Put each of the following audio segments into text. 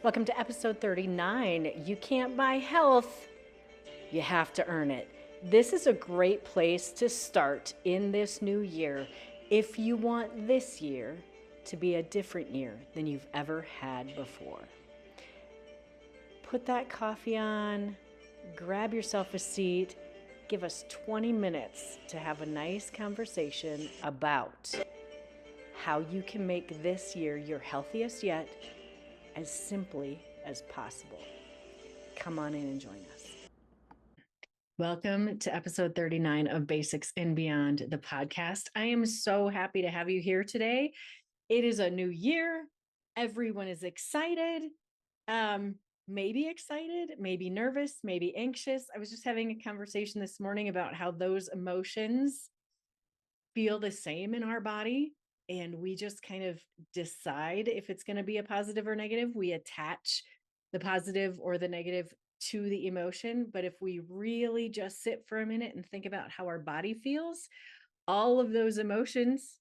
Welcome to episode 39. You can't buy health, you have to earn it. This is a great place to start in this new year if you want this year to be a different year than you've ever had before. Put that coffee on, grab yourself a seat, give us 20 minutes to have a nice conversation about how you can make this year your healthiest yet as simply as possible. Come on in and join us. Welcome to episode 39 of Basics and Beyond, the podcast. I am so happy to have you here today. It is a new year. Everyone is excited. Maybe excited, maybe nervous, maybe anxious. I was just having a conversation this morning about how those emotions feel the same in our body. And we just kind of decide if it's going to be a positive or negative. We attach the positive or the negative to the emotion. But if we really just sit for a minute and think about how our body feels, all of those emotions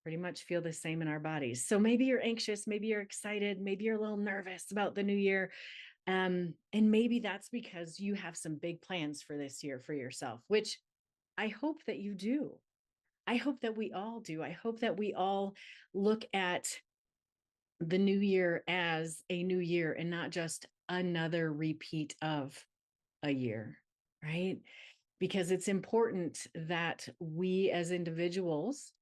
pretty much feel the same in our bodies. So maybe you're anxious, maybe you're excited, maybe you're a little nervous about the new year. And maybe that's because you have some big plans for this year for yourself, which I hope that you do. I hope that we all do. I hope that we all look at the new year as a new year and not just another repeat of a year, right? Because it's important that we as individuals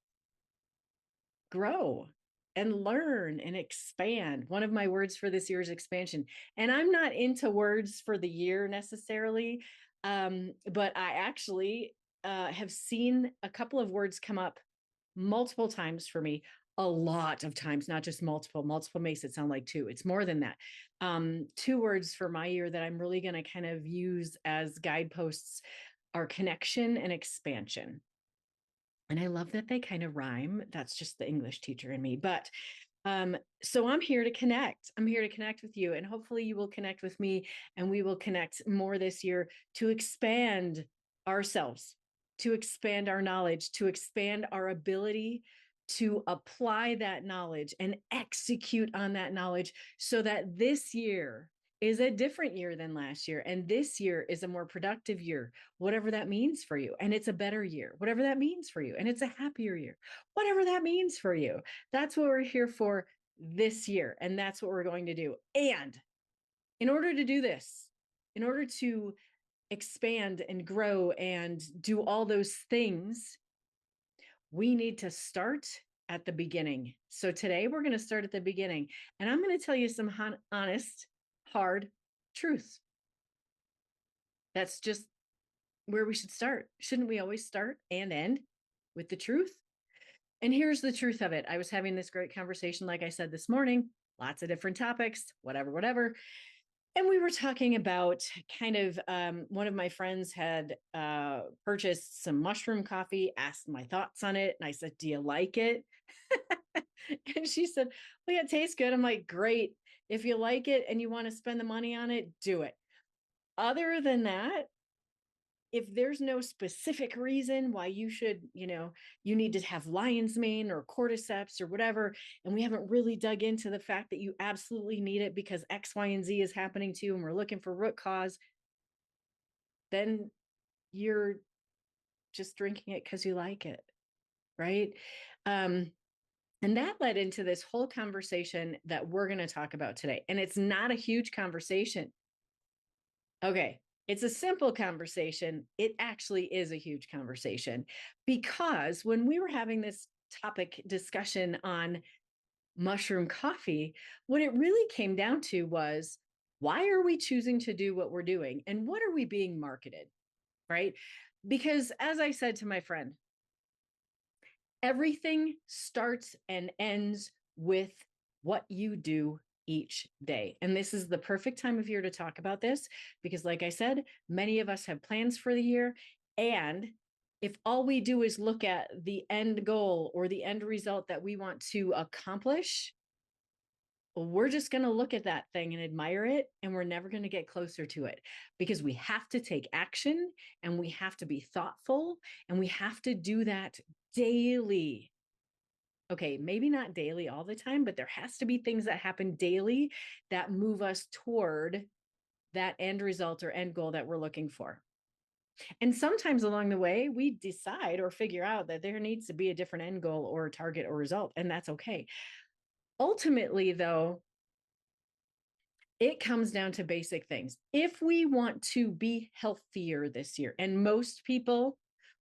grow and learn and expand. One of my words for this year is expansion. And I'm not into words for the year necessarily, but I actually have seen a couple of words come up multiple times for me, a lot of times, not just multiple. Multiple makes it sound like two. It's more than that. Two words for my year that I'm really going to kind of use as guideposts are connection and expansion. And I love that they kind of rhyme. That's just the English teacher in me. But so I'm here to connect. I'm here to connect with you. And hopefully you will connect with me and we will connect more this year to expand ourselves, to expand our knowledge, to expand our ability to apply that knowledge and execute on that knowledge so that this year is a different year than last year. And this year is a more productive year, whatever that means for you. And it's a better year, whatever that means for you. And it's a happier year, whatever that means for you. That's what we're here for this year. And that's what we're going to do. And in order to do this, in order to expand and grow and do all those things, we need to start at the beginning. So today we're going to start at the beginning. And I'm going to tell you some honest, hard truths. That's just where we should start. Shouldn't we always start and end with the truth? And here's the truth of it. I was having this great conversation, like I said this morning, lots of different topics, whatever. And we were talking about kind of one of my friends had purchased some mushroom coffee, asked my thoughts on it. And I said, "Do you like it?" And she said, "Well, yeah, it tastes good." I'm like, "Great. If you like it and you want to spend the money on it, do it." Other than that, if there's no specific reason why you should, you need to have lion's mane or cordyceps or whatever, and we haven't really dug into the fact that you absolutely need it because X, Y, and Z is happening to you, and we're looking for root cause, then you're just drinking it because you like it, right? And that led into this whole conversation that we're going to talk about today. And it's not a huge conversation. Okay. It's a simple conversation. It actually is a huge conversation because when we were having this topic discussion on mushroom coffee, what it really came down to was why are we choosing to do what we're doing and what are we being marketed, right? Because as I said to my friend, everything starts and ends with what you do each day. And this is the perfect time of year to talk about this because, like I said, many of us have plans for the year. And if all we do is look at the end goal or the end result that we want to accomplish, well, we're just going to look at that thing and admire it, and we're never going to get closer to it because we have to take action and we have to be thoughtful and we have to do that daily. Okay, maybe not daily all the time, but there has to be things that happen daily that move us toward that end result or end goal that we're looking for. And sometimes along the way, we decide or figure out that there needs to be a different end goal or target or result, and that's okay. Ultimately, though, it comes down to basic things. If we want to be healthier this year, and most people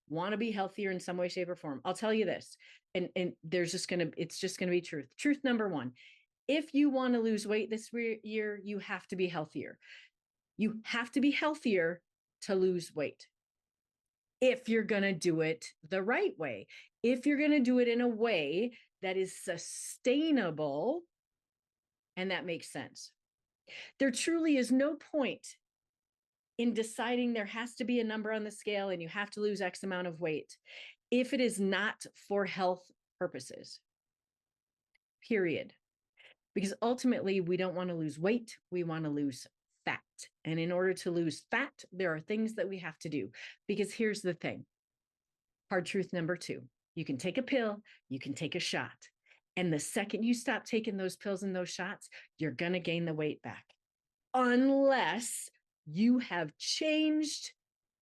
want to be healthier in some way, shape, or form, I'll tell you this, and it's just gonna be truth. Truth number one: if you want to lose weight this year, you have to be healthier. You have to be healthier to lose weight. If you're going to do it the right way, if you're going to do it in a way that is sustainable and that makes sense. There truly is no point in deciding there has to be a number on the scale and you have to lose X amount of weight if it is not for health purposes. Period. Because ultimately, we don't want to lose weight, we want to lose fat. And in order to lose fat, there are things that we have to do. Because here's the thing: hard truth number two: you can take a pill, you can take a shot. And the second you stop taking those pills and those shots, you're going to gain the weight back. Unless you have changed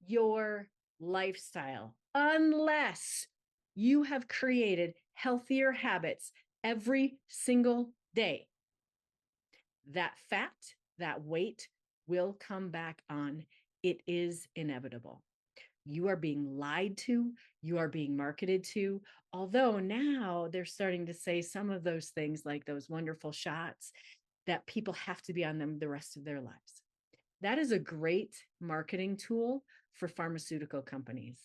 your lifestyle, unless you have created healthier habits every single day, that fat, that weight will come back on. It is inevitable. You are being lied to, you are being marketed to. Although now they're starting to say some of those things, like those wonderful shots, that people have to be on them the rest of their lives. That is a great marketing tool for pharmaceutical companies.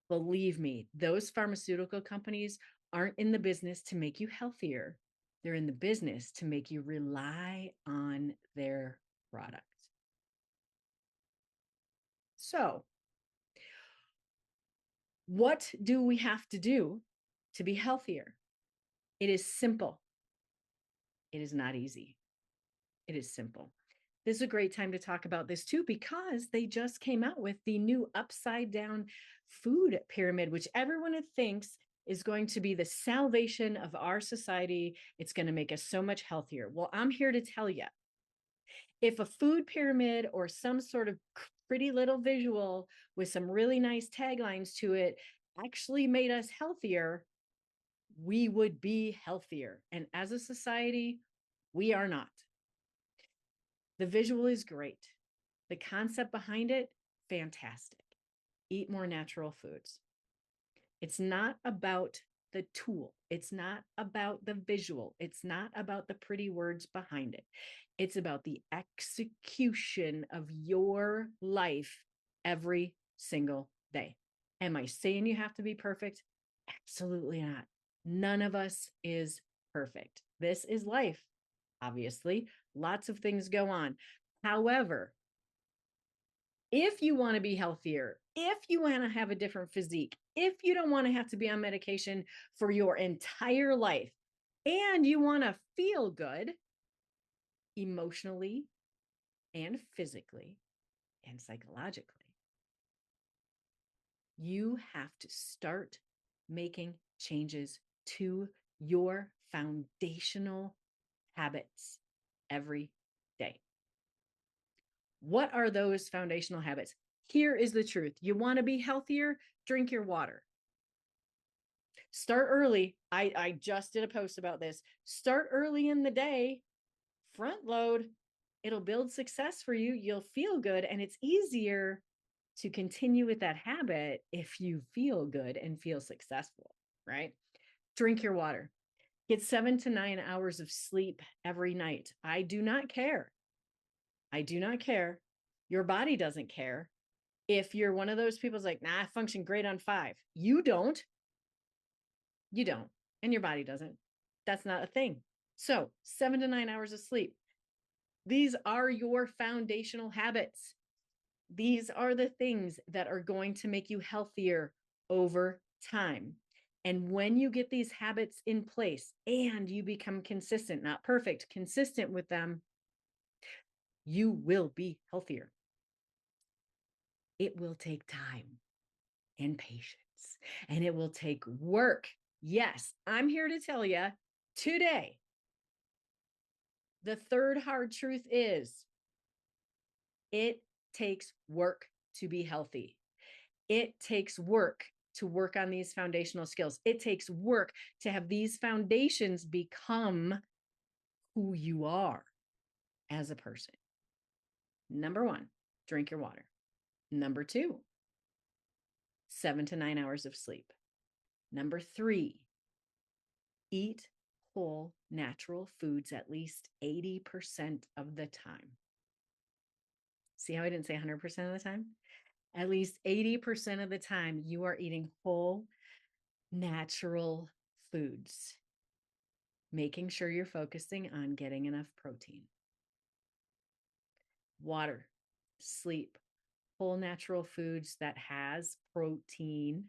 Believe me, those pharmaceutical companies aren't in the business to make you healthier. They're in the business to make you rely on their product. So, what do we have to do to be healthier? It is simple. It is not easy. It is simple. This is a great time to talk about this too, because they just came out with the new upside down food pyramid, which everyone thinks is going to be the salvation of our society. It's going to make us so much healthier. Well, I'm here to tell you, if a food pyramid or some sort of pretty little visual with some really nice taglines to it actually made us healthier, we would be healthier. And as a society, we are not. The visual is great. The concept behind it, fantastic. Eat more natural foods. It's not about the tool. It's not about the visual. It's not about the pretty words behind it. It's about the execution of your life every single day. Am I saying you have to be perfect? Absolutely not. None of us is perfect. This is life. Obviously, lots of things go on. However, if you want to be healthier, if you want to have a different physique, if you don't want to have to be on medication for your entire life, and you want to feel good emotionally and physically and psychologically, you have to start making changes to your foundational habits every day. What are those foundational habits? Here is the truth. You want to be healthier? Drink your water. Start early. I just did a post about this. Start early in the day, front load. It'll build success for you. You'll feel good, and it's easier to continue with that habit if you feel good and feel successful, right? Drink your water. Get 7 to 9 hours of sleep every night. I do not care. I do not care. Your body doesn't care. If you're one of those people who's like, nah, I function great on 5. You don't. You don't. And your body doesn't. That's not a thing. So 7 to 9 hours of sleep. These are your foundational habits. These are the things that are going to make you healthier over time. And when you get these habits in place and you become consistent, not perfect, consistent with them, you will be healthier. It will take time and patience, and it will take work. Yes, I'm here to tell you today, the third hard truth is it takes work to be healthy. It takes work to work on these foundational skills. It takes work to have these foundations become who you are as a person. Number one, drink your water. Number two, 7 to 9 hours of sleep. Number three, eat whole natural foods at least 80% of the time. See how I didn't say 100% of the time? At least 80% of the time, you are eating whole natural foods, making sure you're focusing on getting enough protein. Water, sleep, whole natural foods that has protein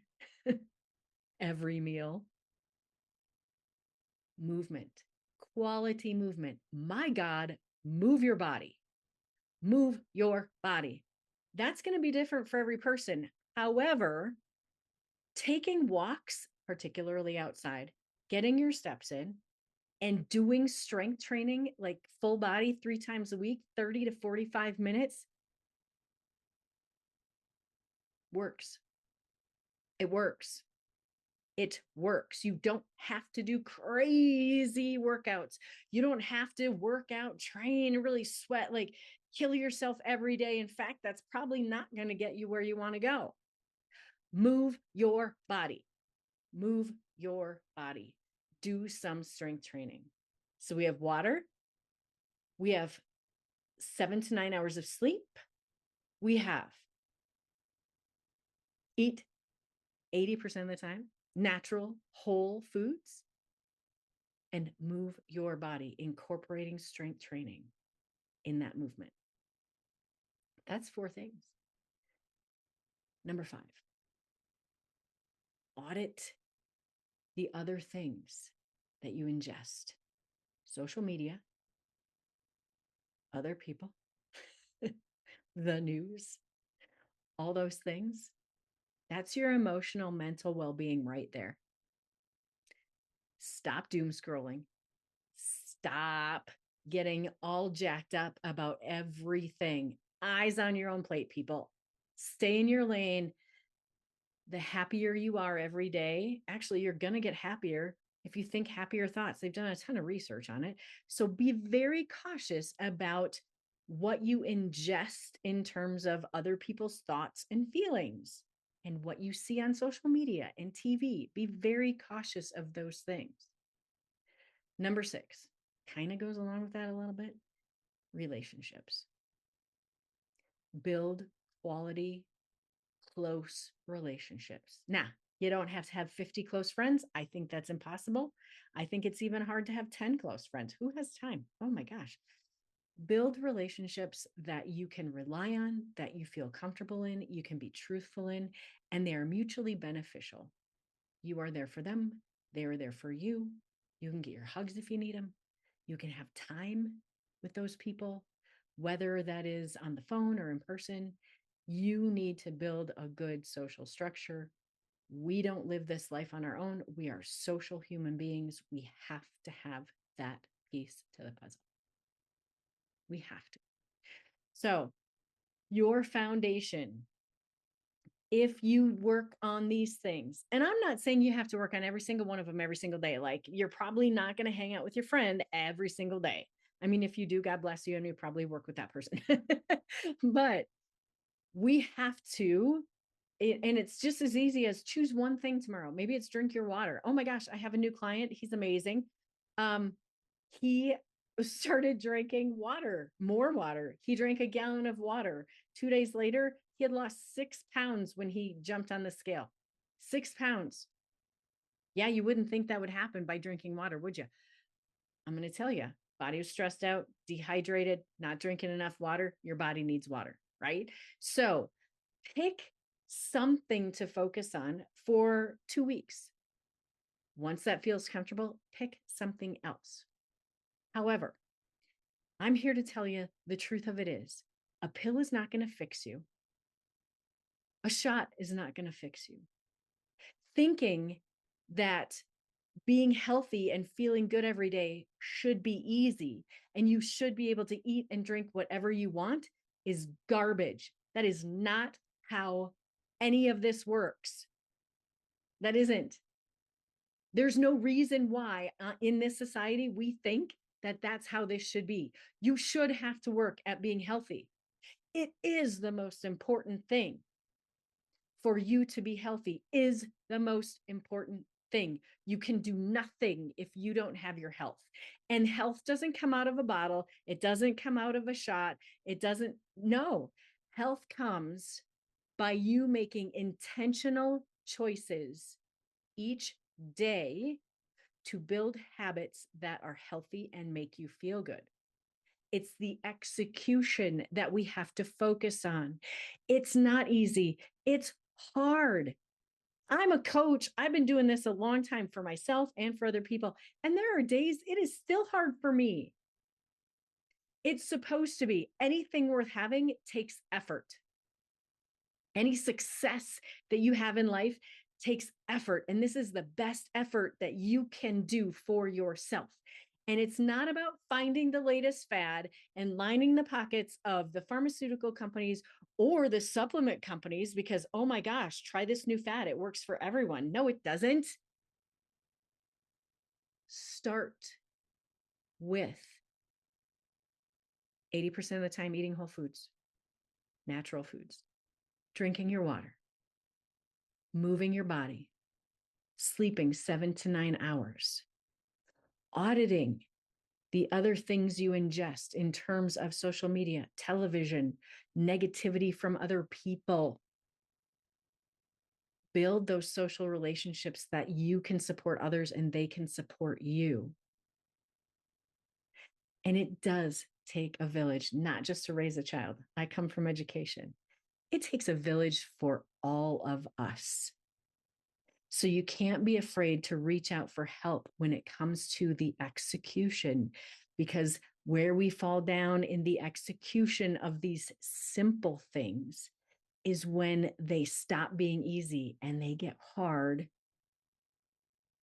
every meal. Movement, quality movement. My God, move your body. Move your body. That's going to be different for every person. However, taking walks, particularly outside, getting your steps in, and doing strength training like full body 3 times a week, 30 to 45 minutes works. It works. It works. You don't have to do crazy workouts. You don't have to work out, train, really sweat, like kill yourself every day. In fact, that's probably not going to get you where you want to go. Move your body. Move your body. Do some strength training. So we have water. We have 7 to 9 hours of sleep. We have eat 80% of the time, natural whole foods, and move your body, incorporating strength training in that movement. That's 4 things. Number 5, audit the other things that you ingest. Social media, other people, the news, all those things. That's your emotional, mental well-being right there. Stop doom scrolling. Stop getting all jacked up about everything. Eyes on your own plate, people. Stay in your lane. The happier you are every day, actually, you're going to get happier if you think happier thoughts. They've done a ton of research on it. So be very cautious about what you ingest in terms of other people's thoughts and feelings and what you see on social media and TV. Be very cautious of those things. Number 6, kind of goes along with that a little bit. Relationships. Build quality, close relationships. Now, you don't have to have 50 close friends. I think that's impossible. I think it's even hard to have 10 close friends. Who has time? Oh my gosh. Build relationships that you can rely on, that you feel comfortable in, you can be truthful in, and they are mutually beneficial. You are there for them. They are there for you. You can get your hugs if you need them. You can have time with those people, whether that is on the phone or in person. You need to build a good social structure. We don't live this life on our own. We are social human beings. We have to have that piece to the puzzle. We have to. So, your foundation, if you work on these things, and I'm not saying you have to work on every single one of them every single day. Like, you're probably not going to hang out with your friend every single day. I mean, if you do, God bless you, and you probably work with that person. But we have to, and it's just as easy as choose one thing tomorrow. Maybe it's drink your water. Oh my gosh, I have a new client. He's amazing. He started drinking water, more water. He drank a gallon of water. 2 days later, he had lost 6 pounds when he jumped on the scale. 6 pounds. Yeah, you wouldn't think that would happen by drinking water, would you? I'm going to tell you, body was stressed out, dehydrated, not drinking enough water. Your body needs water, right? So pick something to focus on for 2 weeks. Once that feels comfortable, pick something else. However, I'm here to tell you the truth of it is a pill is not going to fix you. A shot is not going to fix you. Thinking that being healthy and feeling good every day should be easy, and you should be able to eat and drink whatever you want is garbage. That is not how any of this works. That isn't. There's no reason why in this society we think that that's how this should be. You should have to work at being healthy. It is the most important thing. For you to be healthy is the most important thing. You can do nothing if you don't have your health. And health doesn't come out of a bottle. It doesn't come out of a shot. It doesn't, no. Health comes by you making intentional choices each day to build habits that are healthy and make you feel good. It's the execution that we have to focus on. It's not easy. It's hard. I'm a coach. I've been doing this a long time for myself and for other people. And there are days it is still hard for me. It's supposed to be. Anything worth having takes effort. Any success that you have in life takes effort. And this is the best effort that you can do for yourself. And it's not about finding the latest fad and lining the pockets of the pharmaceutical companies or the supplement companies because, oh my gosh, try this new fad. It works for everyone. No, it doesn't. Start with 80% of the time eating whole foods, natural foods, drinking your water, moving your body, sleeping 7 to 9 hours, auditing the other things you ingest in terms of social media, television, negativity from other people. Build those social relationships that you can support others and they can support you. And it does take a village, not just to raise a child. I come from education. It takes a village for all of us. So you can't be afraid to reach out for help when it comes to the execution, because where we fall down in the execution of these simple things is when they stop being easy and they get hard,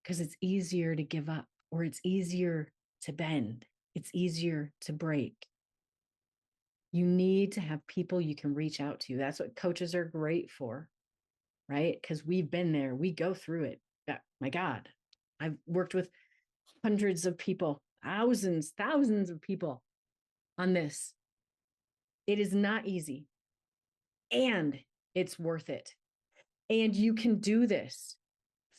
because it's easier to give up or it's easier to bend. It's easier to break. You need to have people you can reach out to. That's what coaches are great for, right? Because we've been there, we go through it. My God, I've worked with hundreds of people, thousands of people on this. It is not easy, and it's worth it. And you can do this.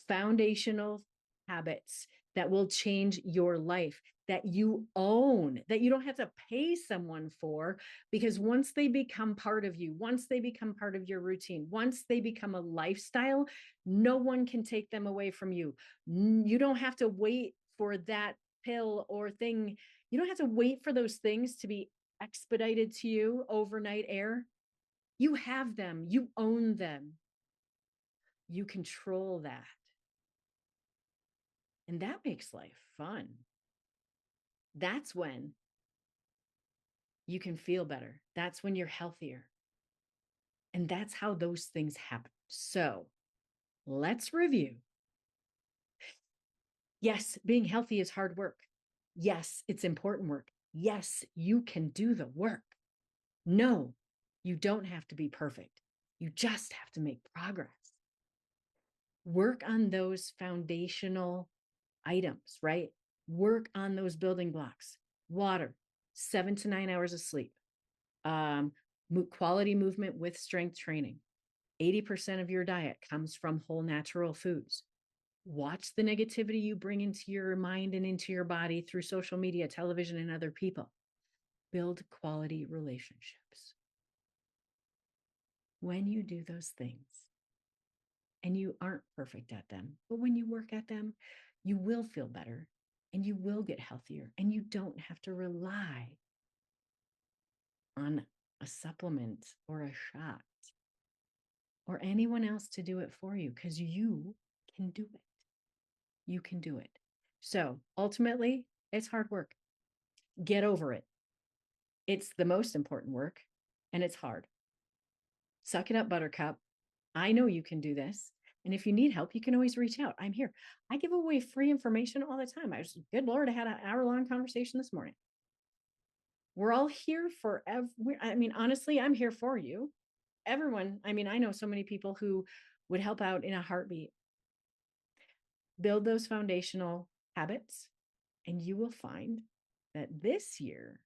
Foundational habits that will change your life, that you own, that you don't have to pay someone for, because once they become part of you, once they become part of your routine, once they become a lifestyle, no one can take them away from you. You don't have to wait for that pill or thing. You don't have to wait for those things to be expedited to you overnight air. You have them, you own them, you control that. And that makes life fun. That's when you can feel better. That's when you're healthier. And that's how those things happen. So let's review. Yes, being healthy is hard work. Yes, it's important work. Yes, you can do the work. No, you don't have to be perfect. You just have to make progress. Work on those foundational items, right? Work on those building blocks. Water, 7 to 9 hours of sleep, quality movement with strength training. 80% of your diet comes from whole natural foods. Watch the negativity you bring into your mind and into your body through social media, television, and other people. Build quality relationships. When you do those things, and you aren't perfect at them, but when you work at them, you will feel better and you will get healthier, and you don't have to rely on a supplement or a shot or anyone else to do it for you, because you can do it. You can do it. So ultimately, it's hard work. Get over it. It's the most important work, and it's hard. Suck it up, buttercup. I know you can do this. And if you need help, you can always reach out. I'm here. I give away free information all the time. Good Lord, I had an hour-long conversation this morning. We're all here for honestly, I'm here for you. Everyone, I know so many people who would help out in a heartbeat. Build those foundational habits, and you will find that this year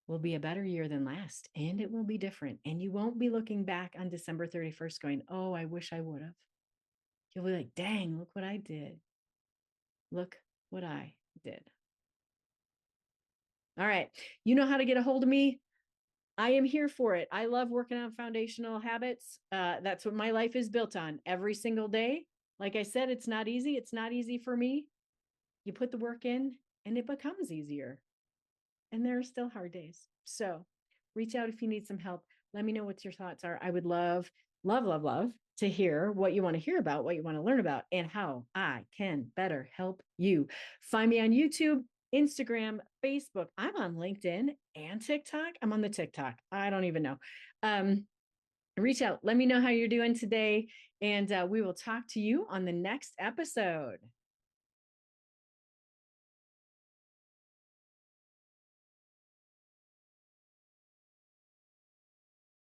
will be a better year than last, and it will be different. And you won't be looking back on December 31st going, oh, I wish I would have. You'll be like, dang, look what I did. Look what I did. All right. You know how to get a hold of me. I am here for it. I love working on foundational habits. That's what my life is built on every single day. Like I said, it's not easy. It's not easy for me. You put the work in and it becomes easier. And there are still hard days. So reach out if you need some help. Let me know what your thoughts are. I would love, love, love, love to hear what you want to hear about, what you want to learn about, and how I can better help you. Find me on YouTube, Instagram, Facebook. I'm on LinkedIn and TikTok. I'm on the TikTok. I don't even know. Reach out. Let me know how you're doing today. And we will talk to you on the next episode.